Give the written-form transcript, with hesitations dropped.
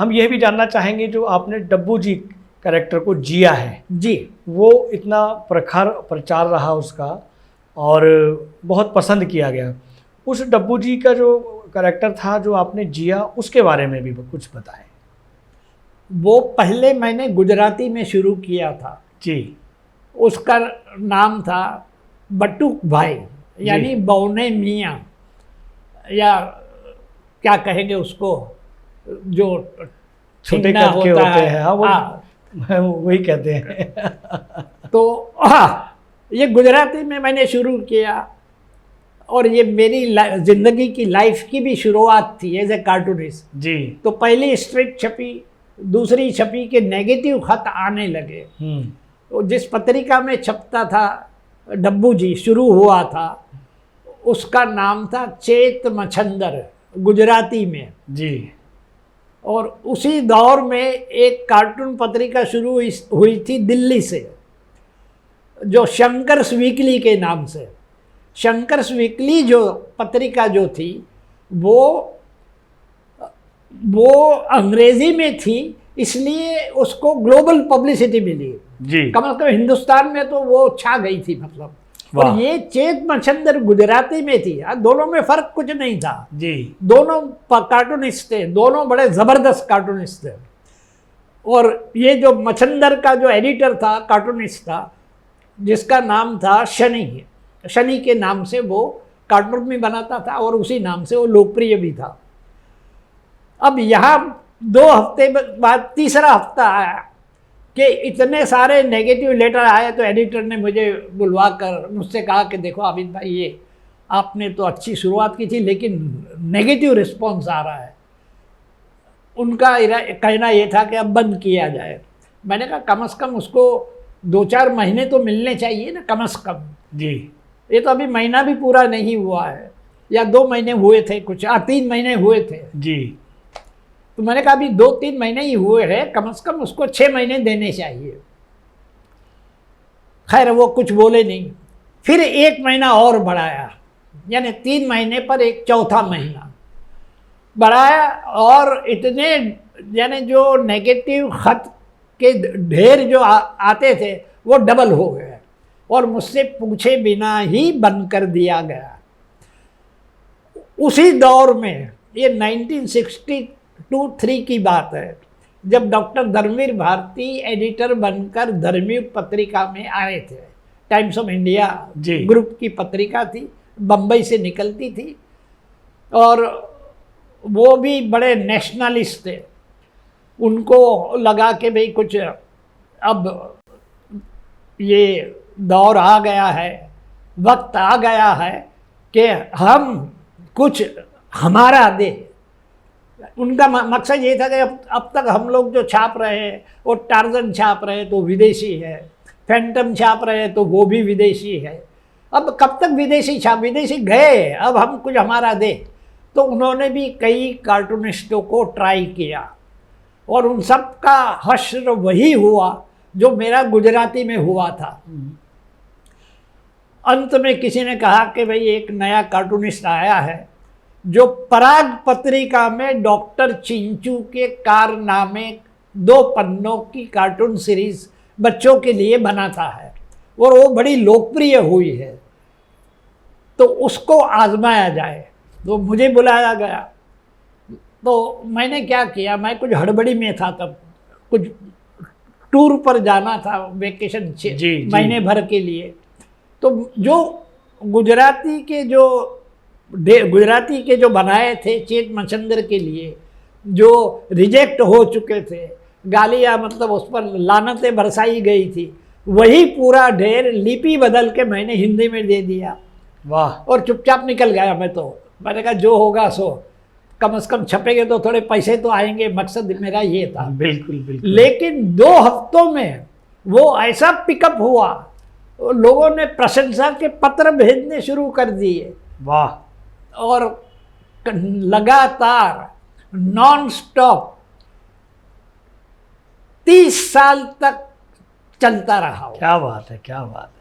हम यह भी जानना चाहेंगे, जो आपने डब्बू जी कैरेक्टर को जिया है जी, वो इतना प्रखर प्रचार रहा उसका और बहुत पसंद किया गया। उस डब्बू जी का जो कैरेक्टर था जो आपने जिया, उसके बारे में भी कुछ बताएं। वो पहले मैंने गुजराती में शुरू किया था जी। उसका नाम था बटुक भाई, यानी बौने मियाँ, या क्या कहेंगे उसको, जो छोटे ठिन्ना करके होता होते है। हैं, हाँ, वो वही कहते हैं। तो हाँ, ये गुजराती में मैंने शुरू किया और ये मेरी ज़िंदगी की लाइफ की भी शुरुआत थी एज ए कार्टूनिस्ट। जी। तो पहली स्ट्रिप छपी, दूसरी छपी के नेगेटिव खत आने लगे। तो जिस पत्रिका में छपता था डब्बू जी, शुरू हुआ था, उसका नाम था चेत मछंदर, गुजराती में। जी। और उसी दौर में एक कार्टून पत्रिका शुरू हुई थी दिल्ली से, जो शंकर्स वीकली के नाम से। शंकर्स वीकली जो पत्रिका जो थी वो अंग्रेजी में थी, इसलिए उसको ग्लोबल पब्लिसिटी मिली। जी। कम से कम हिंदुस्तान में तो वो छा गई थी, मतलब। और ये चेत मछंदर गुजराती में थी। दोनों में फर्क कुछ नहीं था। जी। दोनों कार्टूनिस्ट थे, दोनों बड़े ज़बरदस्त कार्टूनिस्ट थे। और ये जो मछंदर का जो एडिटर था, कार्टूनिस्ट था, जिसका नाम था शनि, शनि के नाम से वो कार्टून भी बनाता था और उसी नाम से वो लोकप्रिय भी था। अब यहाँ 2 हफ्ते बाद तीसरा हफ्ता आया कि इतने सारे नेगेटिव लेटर आए, तो एडिटर ने मुझे बुलवा कर मुझसे कहा कि देखो आबिद भाई, ये आपने तो अच्छी शुरुआत की थी लेकिन नेगेटिव रिस्पॉन्स आ रहा है। उनका कहना ये था कि अब बंद किया जाए। मैंने कहा कम से कम उसको 2-4 महीने तो मिलने चाहिए ना, कम से कम। जी। ये तो अभी महीना भी पूरा नहीं हुआ है, या 2 महीने हुए थे कुछ, 3 महीने हुए थे। जी। तो मैंने कहा अभी 2-3 महीने ही हुए हैं, कम से कम उसको 6 महीने देने चाहिए। खैर वो कुछ बोले नहीं। फिर 1 महीना और बढ़ाया, यानी 3 महीने पर एक चौथा महीना बढ़ाया, और इतने यानी जो नेगेटिव खत के ढेर जो आते थे वो डबल हो गए, और मुझसे पूछे बिना ही बंद कर दिया गया। उसी दौर में, ये 1962-3 की बात है, जब डॉक्टर धर्मवीर भारती एडिटर बनकर धर्मयुग पत्रिका में आए थे। टाइम्स ऑफ इंडिया ग्रुप की पत्रिका थी, बम्बई से निकलती थी, और वो भी बड़े नेशनलिस्ट थे। उनको लगा कि भाई कुछ अब ये दौर आ गया है, वक्त आ गया है कि हम कुछ हमारा दे। उनका मकसद ये था कि अब तक हम लोग जो छाप रहे हैं, वो टार्जन छाप रहे तो विदेशी है, फैंटम छाप रहे तो वो भी विदेशी है। अब कब तक विदेशी विदेशी गए, अब हम कुछ हमारा दे। तो उन्होंने भी कई कार्टूनिस्टों को ट्राई किया, और उन सब का हश्र वही हुआ जो मेरा गुजराती में हुआ था। अंत में किसी ने कहा कि भाई एक नया कार्टूनिस्ट आया है जो पराग पत्रिका में डॉक्टर चिंचू के कारनामे 2 पन्नों की कार्टून सीरीज बच्चों के लिए बनाता है, और वो बड़ी लोकप्रिय हुई है, तो उसको आजमाया जाए। तो मुझे बुलाया गया। तो मैंने क्या किया, मैं कुछ हड़बड़ी में था तब, कुछ टूर पर जाना था, वेकेशन महीने भर के लिए। तो जो गुजराती के जो बनाए थे चेत मछंदर के लिए, जो रिजेक्ट हो चुके थे, गालियाँ मतलब उस पर लानतें बरसाई गई थी, वही पूरा ढेर लिपि बदल के मैंने हिंदी में दे दिया। वाह। और चुपचाप निकल गया मैं। तो मैंने कहा जो होगा सो, कम से कम छपेंगे तो थोड़े पैसे तो आएंगे, मकसद मेरा ये था। बिल्कुल बिल्कुल। लेकिन 2 हफ्तों में वो ऐसा पिकअप हुआ, लोगों ने प्रशंसा के पत्र भेजने शुरू कर दिए। वाह। और लगातार नॉन स्टॉप 30 साल तक चलता रहा। क्या बात है, क्या बात है।